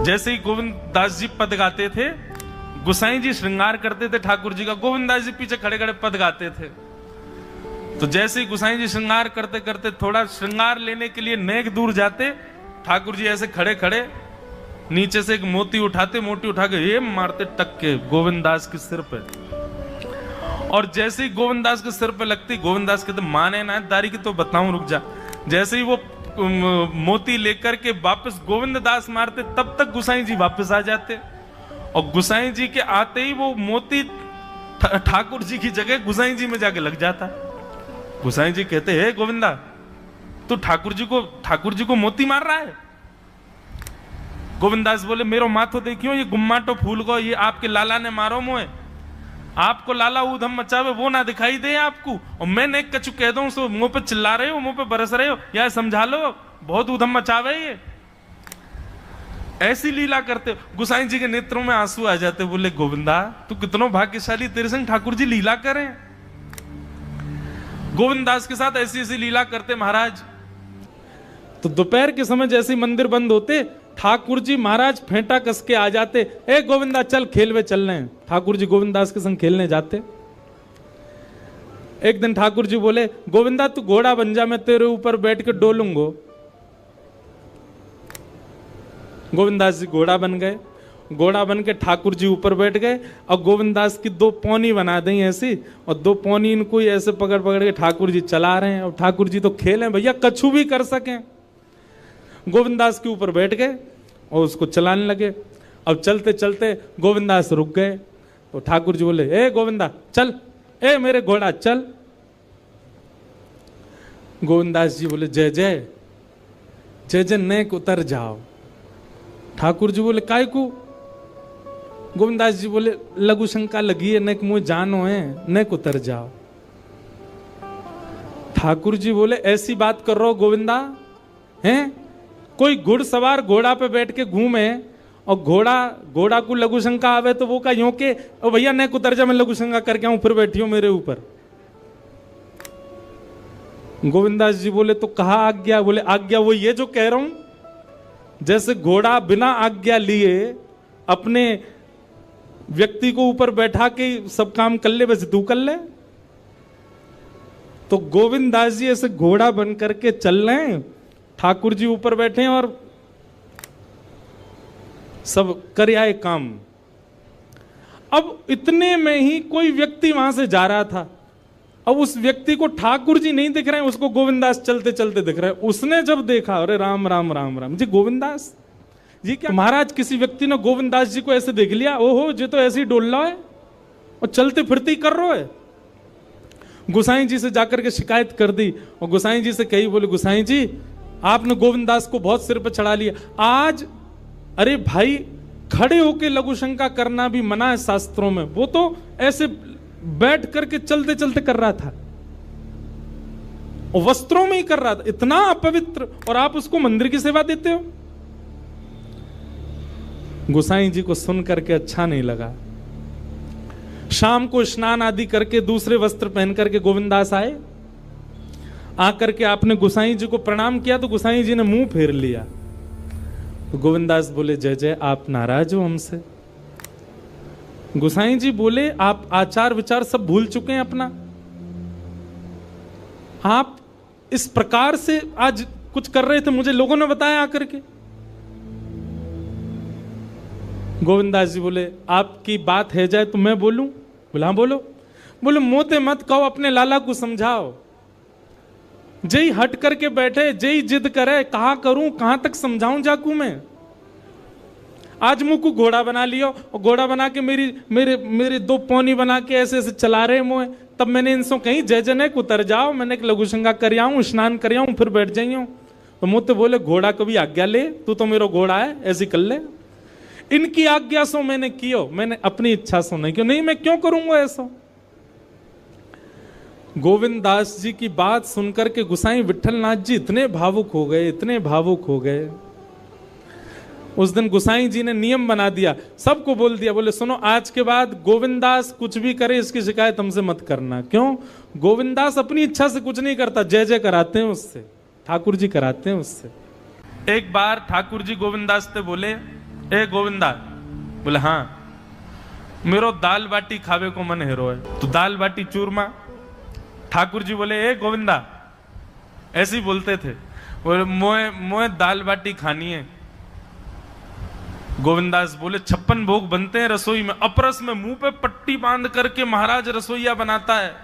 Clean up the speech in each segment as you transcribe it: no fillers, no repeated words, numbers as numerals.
जैसे ही गोविंद दास जी पद गाते थे, गोसाई जी श्रृंगार करते थे ठाकुर जी का, गोविंद दास जी पीछे खड़े खड़े पद गाते थे। तो जैसे ही गोसाई जी श्रृंगार करते करते थोड़ा श्रृंगार लेने के लिए नेक दूर जाते, ठाकुर जी ऐसे खड़े खड़े नीचे से एक मोती उठाते, मोती उठा के ये मारते टक के गोविंद दास के सिर पे। और जैसे ही गोविंद दास के सिर पे लगती, गोविंद दास कहते माने ना दारी की तो बताऊं, रुक जा। जैसे ही वो मोती लेकर के वापस गोविंद दास मारते, तब तक गोसाई जी वापस आ जाते। और गोसाई जी के आते ही वो मोती ठाकुर जी की जगह गोसाई जी में जाके लग जाता। गोसाई जी कहते हे गोविंदा, तू ठाकुर जी को मोती मार रहा है? गोविंदास बोले मेरो माथो देखियो, ये गुम्माटो फूल को ये आपके लाला ने मारो मोए। आपको लाला ऊधम मचावे वो ना दिखाई दे आपको, और मैं नेक कछु कह दूं सो मुंह पे चिल्ला रहे हो, मुंह पे बरस रहे हो, या समझा लो बहुत ऊधम मचावे ये। ऐसी लीला करते। गोसाई जी के नेत्रों में आंसू आ जाते, बोले गोविंदा तू कितनो भाग्यशाली, तेरे संग ठाकुर जी लीला करें। गोविंदास के साथ ऐसी ऐसी लीला करते महाराज। तो दोपहर के समय जैसे ही मंदिर बंद होते, ठाकुर जी महाराज फेंटा कस के आ जाते, ए गोविंदा चल खेलवे चल रहे हैं। ठाकुर जी गोविंदास के संग खेलने जाते। एक दिन ठाकुर जी बोले गोविंदा तू घोड़ा बन जा, मैं तेरे ऊपर बैठ के डोलूंगो। गोविंदास जी घोड़ा बन गए। घोड़ा बन के ठाकुर जी ऊपर बैठ गए, और गोविंदास की दो पौनी बना दी ऐसी, और दो पौनी इनको ऐसे पकड़ पकड़ के ठाकुर जी चला रहे हैं। और ठाकुर जी तो खेले भैया, कछु भी कर सकें। गोविंदास के ऊपर बैठ गए और उसको चलाने लगे। अब चलते चलते गोविंदास रुक गए, तो ठाकुर जी बोले ए गोविंदा चल, ए मेरे घोड़ा चल। गोविंदास जी बोले जय जय जय जय, नेक उतर जाओ। ठाकुर जी बोले काय को? गोविंदास जी बोले लघु शंका लगी है, नेक मुझे जानो है, नेक उतर जाओ। ठाकुर जी बोले ऐसी बात कर रहे हो गोविंदा हैं? कोई घुड़सवार घोड़ा पे बैठ के घूमे और घोड़ा को लघु शंका आवे तो वो का यूं के ओ भैया नेक उतर जा, मैं लघु शंका करके आऊं, फिर बैठी हो मेरे ऊपर। गोविंदास जी बोले तो कहा आज्ञा? बोले आज्ञा वो ये जो कह रहा हूं, जैसे घोड़ा बिना आज्ञा लिए अपने व्यक्ति को ऊपर बैठा के सब काम कर ले, वैसे तू कर ले। तो गोविंदास जी ऐसे घोड़ा बन करके चल रहे हैं, ठाकुर जी ऊपर बैठे हैं और सब कर आए काम। अब इतने में ही कोई व्यक्ति वहां से जा रहा था। अब उस व्यक्ति को ठाकुर जी नहीं दिख रहे हैं, उसको गोविंदास चलते चलते दिख रहे हैं। उसने जब देखा, अरे राम राम राम राम जी, गोविंदास जी क्या? महाराज किसी व्यक्ति ने गोविंदास जी को ऐसे देख लिया, ओहो जी तो ऐसे ही डोल रहा है और चलते फिरते ही कर रहा है। गोसाई जी से जाकर के शिकायत कर दी, और गोसाई जी से कही, बोले गोसाई जी आपने गोविंदास को बहुत सिर पर चढ़ा लिया आज। अरे भाई खड़े होके लघु शंका करना भी मना है शास्त्रों में, वो तो ऐसे बैठ करके चलते चलते कर रहा था और वस्त्रों में ही कर रहा था, इतना अपवित्र, और आप उसको मंदिर की सेवा देते हो। गोसाई जी को सुन करके अच्छा नहीं लगा। शाम को स्नान आदि करके दूसरे वस्त्र पहन करके गोविंदास आए। आकर के आपने गोसाई जी को प्रणाम किया तो गोसाई जी ने मुंह फेर लिया। तो गोविंदास बोले जय जय, आप नाराज हो हमसे? गोसाई जी बोले आप आचार विचार सब भूल चुके हैं अपना। आप इस प्रकार से आज कुछ कर रहे थे, मुझे लोगों ने बताया आकर के। गोविंदास जी बोले आपकी बात है जाए तो मैं बोलूं? बोला हाँ बोलो। बोले मोते मत कहो, अपने लाला को समझाओ। जय हट करके बैठे, जय जिद करे, कहा करूं, कहां तक समझाऊं जाकू मैं? आज मुंह को घोड़ा बना लियो, और घोड़ा बना के मेरे दो पौनी बना के ऐसे ऐसे चला रहे मुंह। तब मैंने इनसे कहीं जय जय उतर जाओ, मैंने एक लघु शंका कर आऊं, स्नान कर आऊं, फिर बैठ जाइयो। तो मुझे बोले घोड़ा कभी आज्ञा ले, तू तो मेरा घोड़ा है, ऐसी कर ले। इनकी आज्ञा सो मैंने कियो, मैंने अपनी इच्छा सो नहीं क्यों? नहीं मैं क्यों करूंगा ऐसा? गोविंदास जी की बात सुनकर के गोसाई विठलनाथ जी इतने भावुक हो गए, इतने भावुक हो गए। उस दिन गोसाई जी ने नियम बना दिया, सबको बोल दिया, बोले सुनो आज के बाद गोविंदास कुछ भी करे इसकी शिकायत हमसे मत करना। क्यों? गोविंदास अपनी इच्छा से कुछ नहीं करता, जय जय कराते हैं उससे, ठाकुर जी कराते हैं उससे। एक बार ठाकुर जी गोविंदास से बोले ए गोविंदा। बोले हाँ, मेरो दाल बाटी खावे को मन हेरो है, तो दाल बाटी चूरमा। ठाकुर जी बोले ए गोविंदा, ऐसे ही बोलते थे, बोले मोए दाल बाटी खानी है। गोविंदास बोले 56 भोग बनते हैं रसोई में, अपरस में मुंह पे पट्टी बांध करके महाराज रसोईया बनाता है।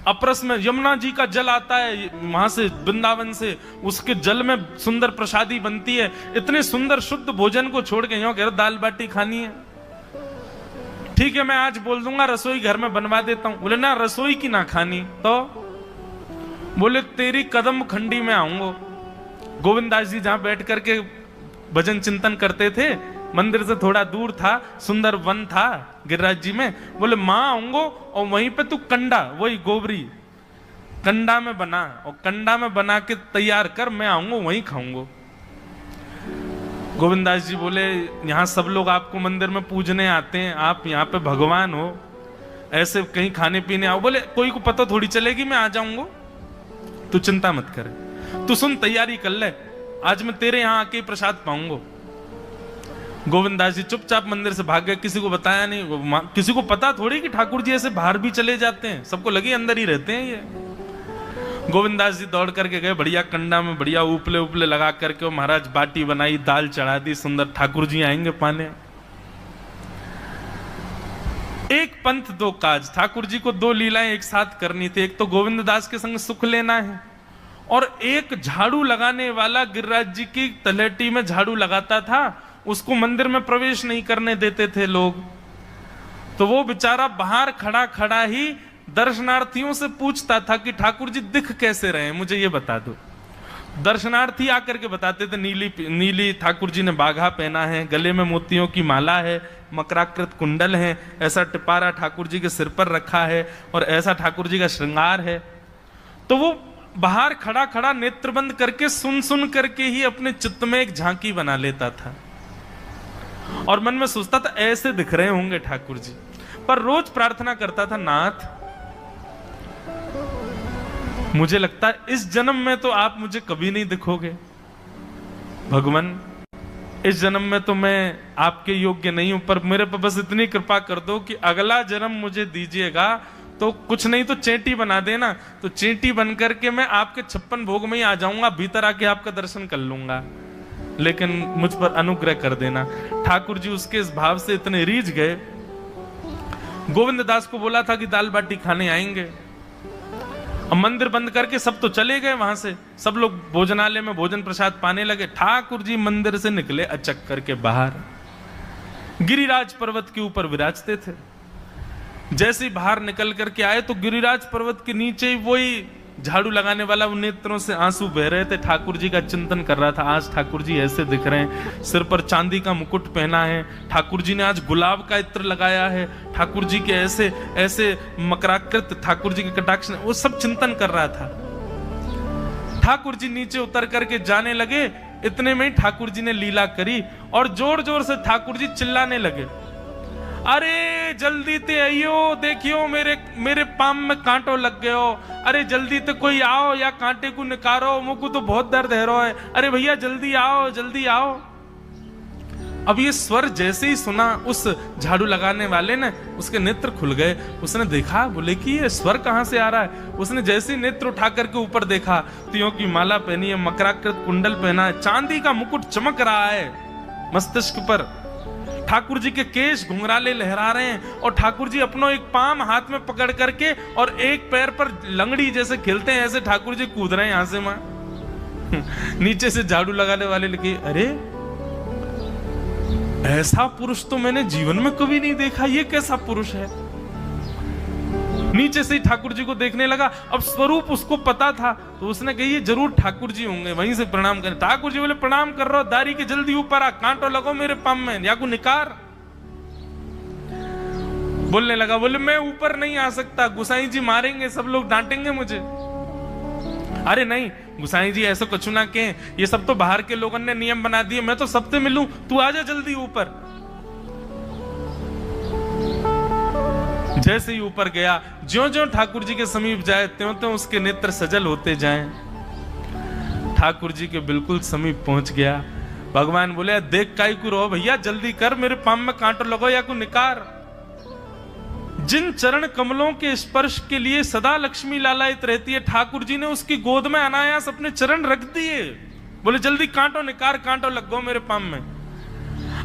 अपरस में यमुना जी का जल आता है वहां से, वृंदावन से, उसके जल में सुंदर प्रसादी बनती है। इतने सुंदर शुद्ध भोजन को छोड़ के यूं कह रहे दाल बाटी खानी है। ठीक है, मैं आज बोल दूंगा रसोई घर में बनवा देता हूं। बोले ना, रसोई की ना खानी तो। बोले तेरी कदम खंडी में आऊंगा। गोविंदास जी जहां बैठ करके भजन चिंतन करते थे, मंदिर से थोड़ा दूर था, सुंदर वन था गिरिराज जी में। बोले मां आऊंगो और वहीं पे तू कंडा, वही गोबरी कंडा में बना, और कंडा में बना के तैयार कर, मैं आऊंगा वहीं खाऊंगा। गोविंदास जी बोले यहां सब लोग आपको मंदिर में पूजने आते हैं, आप यहाँ पे भगवान हो, ऐसे कहीं खाने पीने आओ। बोले कोई को पता थोड़ी चलेगी, मैं आ जाऊंगा, तू चिंता मत करे, तू सुन तैयारी कर ले, आज मैं तेरे यहां आके प्रसाद पाऊंगा। गोविंदास जी चुपचाप मंदिर से भाग गए, किसी को बताया नहीं। किसी को पता थोड़ी कि ठाकुर जी ऐसे बाहर भी चले जाते हैं, सबको लगे अंदर ही रहते हैं ये। गोविंदास जी दौड़ करके गए, बढ़िया कंडा में बढ़िया उपले उपले लगा करके, वो महाराज बाटी बनाई, दाल चढ़ा दी, सुंदर। ठाकुर जी आएंगे पाने। एक पंथ दो काज, ठाकुर जी को दो लीलाएं एक साथ करनी थी। एक तो गोविंद दास के संग सुख लेना है, और एक झाड़ू लगाने वाला गिरिराज जी की तलहटी में झाड़ू लगाता था, उसको मंदिर में प्रवेश नहीं करने देते थे लोग। तो वो बेचारा बाहर खड़ा खड़ा ही दर्शनार्थियों से पूछता था कि ठाकुर जी दिख कैसे रहे, मुझे ये बता दो। दर्शनार्थी आकर के बताते थे नीली ठाकुर जी ने बाघा पहना है, गले में मोतियों की माला है, मकराकृत कुंडल है, ऐसा टिपारा ठाकुर जी के सिर पर रखा है, और ऐसा ठाकुर जी का श्रृंगार है। तो वो बाहर खड़ा खड़ा नेत्र बंद करके सुन सुन करके ही अपने चित्त में एक झांकी बना लेता था, और मन में सोचता था ऐसे दिख रहे होंगे ठाकुर जी। पर रोज प्रार्थना करता था, नाथ मुझे लगता है इस जन्म में तो आप मुझे कभी नहीं दिखोगे, भगवान इस जन्म में तो मैं आपके योग्य नहीं हूं, पर मेरे पर बस इतनी कृपा कर दो कि अगला जन्म मुझे दीजिएगा, तो कुछ नहीं तो चेंटी बना देना, तो चेंटी बन करके मैं आपके 56 भोग में ही आ जाऊंगा, भीतर आके आपका दर्शन कर लूंगा, लेकिन मुझ पर अनुग्रह कर देना। ठाकुर जी उसके इस भाव से इतने रीझ गए। गोविंद दास को बोला था कि दाल बाटी खाने आएंगे, अब मंदिर बंद करके सब तो चले गए वहां से, सब लोग भोजनालय में भोजन प्रसाद पाने लगे। ठाकुर जी मंदिर से निकले अचक करके बाहर, गिरिराज पर्वत के ऊपर विराजते थे। जैसे ही बाहर निकल करके आए तो गिरिराज पर्वत के नीचे ही वही झाड़ू लगाने वाला, उन नेत्रों से आंसू बह रहे थे, ठाकुर जी का चिंतन कर रहा था। आज ठाकुर जी ऐसे दिख रहे हैं, सिर पर चांदी का मुकुट पहना है, ठाकुर जी ने आज गुलाब का इत्र लगाया है, ठाकुर जी के ऐसे ऐसे मकराकृत ठाकुर जी के कटाक्ष, वो सब चिंतन कर रहा था। ठाकुर जी नीचे उतर करके जाने लगे, इतने में ही ठाकुर जी ने लीला करी और जोर जोर से ठाकुर जी चिल्लाने लगे, अरे जल्दी ते आइयो, देखियो मेरे पाम में कांटो लग गयो, अरे जल्दी ते कोई आओ या कांटे को निकारो, मुझको तो बहुत दर्द है रो है, अरे भैया जल्दी आओ जल्दी आओ। अब ये स्वर जैसे ही सुना उस झाड़ू लगाने वाले ने, उसके नेत्र खुल गए। उसने देखा, बोले कि ये स्वर कहां से आ रहा है। उसने जैसे ही नेत्र उठा करके ऊपर देखा, तियों की माला पहनी है, मकराकृत कुंडल पहना है, चांदी का मुकुट चमक रहा है मस्तिष्क पर, ठाकुर जी के केश घुंघराले लहरा रहे हैं, और ठाकुर जी अपनो एक पाम हाथ में पकड़ करके और एक पैर पर लंगड़ी जैसे खेलते हैं, ऐसे ठाकुर जी कूद रहे हैं यहां से वहां। नीचे से झाड़ू लगाने वाले लिखे, अरे ऐसा पुरुष तो मैंने जीवन में कभी नहीं देखा, ये कैसा पुरुष है। नीचे से ही ठाकुर जी को देखने लगा। अब स्वरूप उसको पता था, तो उसने कही ये जरूर ठाकुर जी होंगे, वहीं से प्रणाम करें। ठाकुर जी बोले प्रणाम कर रहा हूं, दारी के जल्दी ऊपर आ, कांटो लगो मेरे पाम में, या को निकार। बोलने लगा, बोले मैं ऊपर नहीं आ सकता, गुसाई जी मारेंगे, सब लोग डांटेंगे मुझे। अरे नहीं गुसाई जी ऐसा कुछ ना के, ये सब तो बाहर के लोगों ने नियम बना दिए, मैं तो सबसे मिलूं, तू आजा जल्दी ऊपर। जैसे ही ऊपर गया, ज्यों-ज्यों ठाकुर जी के समीप जाए, त्यों-त्यों उसके नेत्र सजल होते जाएं। ठाकुर जी के बिल्कुल समीप पहुंच गया, भगवान बोले देख काई को रो भैया, जल्दी कर, मेरे पाम में कांटो लगो या को निकार। जिन चरण कमलों के स्पर्श के लिए सदा लक्ष्मी लालायित रहती है, ठाकुर जी ने उसकी गोद में अनायास अपने चरण रख दिए। बोले जल्दी कांटो निकार, कांटो लगो मेरे पाम में।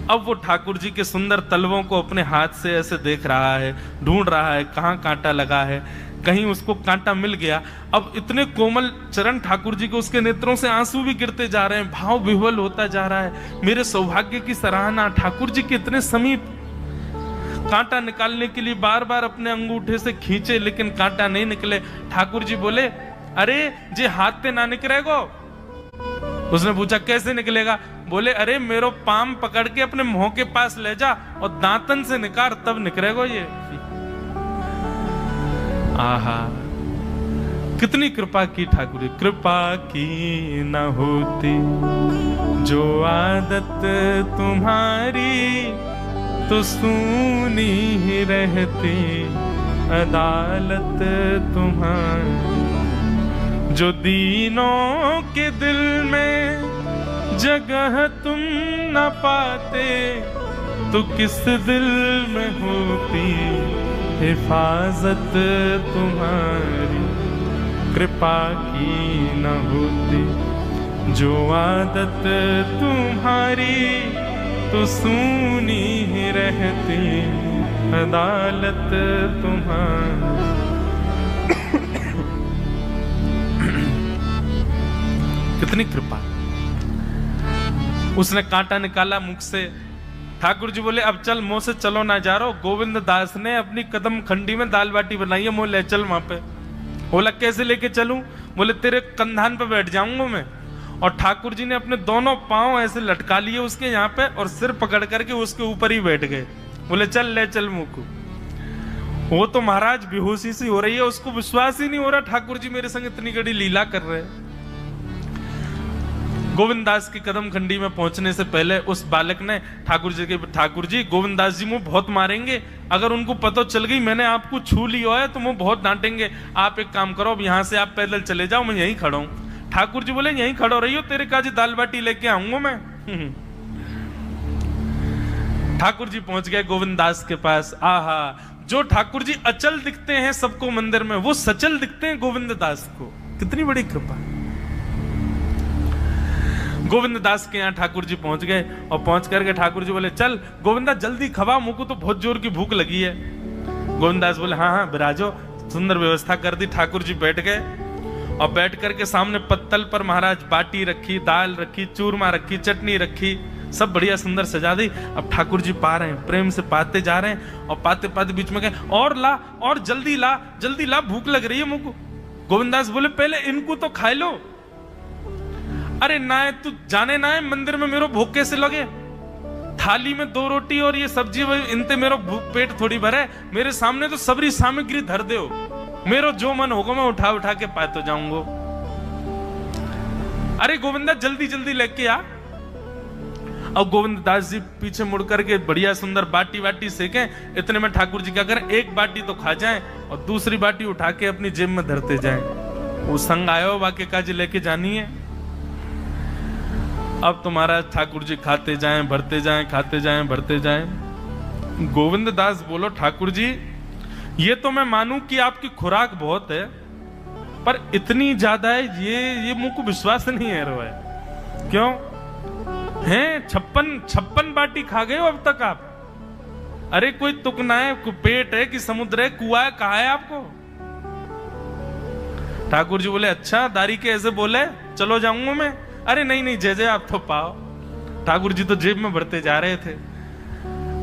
अब वो ठाकुर जी के सुंदर तलवों को अपने हाथ से ऐसे देख रहा है, ढूंढ रहा है कहाँ कांटा लगा है, कहीं उसको कांटा मिल गया। अब इतने कोमल चरण ठाकुर जी के, उसके नेत्रों से आंसू भी गिरते जा रहे हैं, भाव विह्वल होता जा रहा है। मेरे सौभाग्य की सराहना, ठाकुर जी के इतने समीप। कांटा निकालने के लिए बार बार अपने अंगूठे से खींचे, लेकिन कांटा नहीं निकले। ठाकुर जी बोले अरे जे हाथ पे ना निकलेगो। उसने पूछा कैसे निकलेगा? बोले अरे मेरो पाम पकड़ के अपने मुंह के पास ले जा और दांतन से निकाल, तब निकलेगो ये। आहा, कितनी कृपा की ठाकुर जी। कृपा की न होती जो आदत तुम्हारी, तो सूनी ही रहती अदालत तुम्हारी। जो दीनों के दिल में जगह तुम न पाते, तो किस दिल में होती हिफाजत तुम्हारी। कृपा की न होती जो आदत तुम्हारी, तो सूनी ही रहती अदालत तुम्हारी। कितनी कृपा। उसने कांटा निकाला मुख से। ठाकुर जी बोले अब चल, मुंह से चलो ना जा रहा। गोविंद दास ने अपनी कदम खंडी में दाल बाटी बनाई है, मुंह ले चल वहां पे। बोला कैसे लेके चलूं? बोले तेरे कंधान पे बैठ जाऊंगा मैं। और ठाकुर जी ने अपने दोनों पांव ऐसे लटका लिए उसके यहाँ पे, और सिर पकड़ करके उसके ऊपर ही बैठ गए। बोले चल ले चल मुंह को। वो तो महाराज बेहोशी सी हो रही है, उसको विश्वास ही नहीं हो रहा ठाकुर जी मेरे संग इतनी बड़ी लीला कर रहे हैं। गोविंद दास की कदम खंडी में पहुंचने से पहले उस बालक ने ठाकुर जी के, ठाकुर जी गोविंद दास जी मुझे बहुत मारेंगे, अगर उनको पता चल गई मैंने आपको छू लिया है तो मुझे बहुत डांटेंगे। आप एक काम करो, अब यहाँ से आप पैदल चले जाओ, मैं यहीं खड़ा हूं। ठाकुर जी बोले यहीं खड़ो रही हो, तेरे काजी दाल बाटी लेके आऊंगा मैं। ठाकुर जी पहुंच गए गोविंद दास के पास। आहा, जो ठाकुर जी अचल दिखते हैं सबको मंदिर में, वो सचल दिखते हैं गोविंद दास को। कितनी बड़ी कृपा। गोविंद दास के यहाँ ठाकुर जी पहुंच गए, और पहुंच करके ठाकुर जी बोले चल गोविंदा जल्दी खवा, मुझको तो बहुत जोर की भूख लगी है। गोविंद दास बोले हाँ हाँ बिराजो। सुंदर व्यवस्था कर दी। ठाकुर जी बैठ गए, और बैठ करके सामने पत्तल पर महाराज बाटी रखी, दाल रखी, चूरमा रखी, चटनी रखी, सब बढ़िया सुंदर सजा दी। अब ठाकुर जी पा रहे हैं, प्रेम से पाते जा रहे हैं, और पाते पाते बीच में कहे और ला, और जल्दी ला, जल्दी ला, भूख लग रही है मुझको। गोविंद दास बोले पहले इनको तो खा लो। अरे ना है तू जाने ना है मंदिर में मेरो भूख कैसे लगे? थाली में 2 रोटी और ये सब्जी, इनते मेरो भूख पेट थोड़ी भरे। मेरे सामने तो सबरी सामग्री धर दो, मेरो जो मन होगा मैं उठा उठा के पाते जाऊंगा। अरे गोविंदा जल्दी जल्दी लेके आ। अब गोविंद दास जी पीछे मुड़ करके बढ़िया सुंदर बाटी वाटी सेके। इतने में ठाकुर जी क्या करें, एक बाटी तो खा जाएं और दूसरी बाटी उठा के अपनी जेब में धरते जाएं। वो संग आयो वाके काजी लेके जानी है। अब तुम्हारा ठाकुर जी खाते जाएं, भरते जाएं, खाते जाएं, भरते जाएं। गोविंद दास बोलो ठाकुर जी ये तो मैं मानूं कि आपकी खुराक बहुत है, पर इतनी ज्यादा है ये मुझको विश्वास नहीं है रहा है। क्यों हैं? 56 बाटी खा गए हो अब तक आप? अरे कोई तुकना है, पेट है कि समुद्र है, कुआ है, कहा है आपको? ठाकुर जी बोले अच्छा दारी के ऐसे बोले, चलो जाऊंगा मैं। अरे नहीं नहीं जय जय आप तो पाओ। ठाकुर जी तो जेब में भरते जा रहे थे।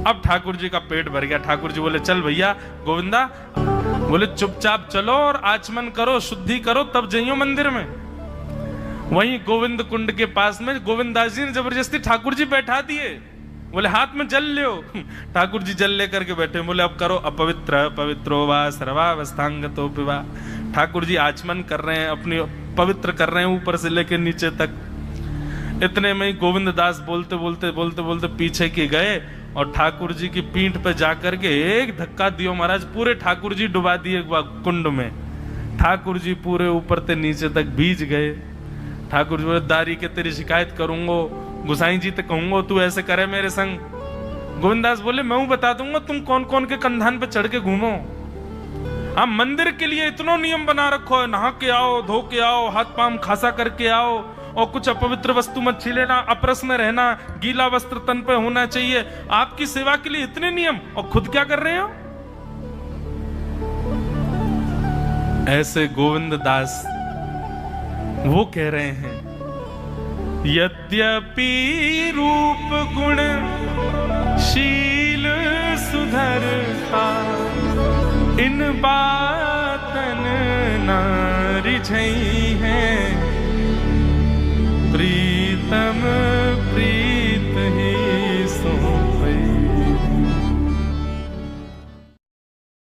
अब ठाकुर जी का पेट भर गया। ठाकुर जी बोले चल भैया गोविंदा, बोले चुपचाप चलो और आचमन करो, शुद्धि करो, तब जाइयो मंदिर में। वहीं गोविंद कुंड के पास में गोविंद दास जी ने जबरदस्ती ठाकुर जी बैठा दिए। बोले हाथ में जल लो। ठाकुर जी जल लेकर के बैठे। बोले अब करो अपवित्र पवित्रो वा सर्वावस्थांगतो पिवा। ठाकुर जी आचमन कर रहे हैं, अपनी पवित्र कर रहे हैं ऊपर से लेकर नीचे तक। इतने में ही गोविंद दास बोलते बोलते बोलते बोलते पीछे के गए, और ठाकुर जी की पीठ पे जाकर के एक धक्का दियो महाराज, पूरे ठाकुर जी डुबा दिए कुंड में। ठाकुर जी पूरे ऊपर से नीचे तक भीज गए। ठाकुर जी बोले दारी के तेरी शिकायत करूंगा, गुसाई जी तो कहूंगा तू ऐसे करे मेरे संग। गोविंदास बोले मैं बता दूंगा तुम कौन कौन के कंधान पे चढ़ के घूमो। आप मंदिर के लिए इतना नियम बना रखो है, नहा के आओ, धो के आओ, हाथ पांव खासा करके आओ, और कुछ अपवित्र वस्तु मत छीलेना, अपरस में रहना, गीला वस्त्र तन पे होना चाहिए। आपकी सेवा के लिए इतने नियम, और खुद क्या कर रहे हो? ऐसे गोविंद दास वो कह रहे हैं, यद्यपि रूप गुण शील सुधरता, इन बातन न रिझई है, प्रीतम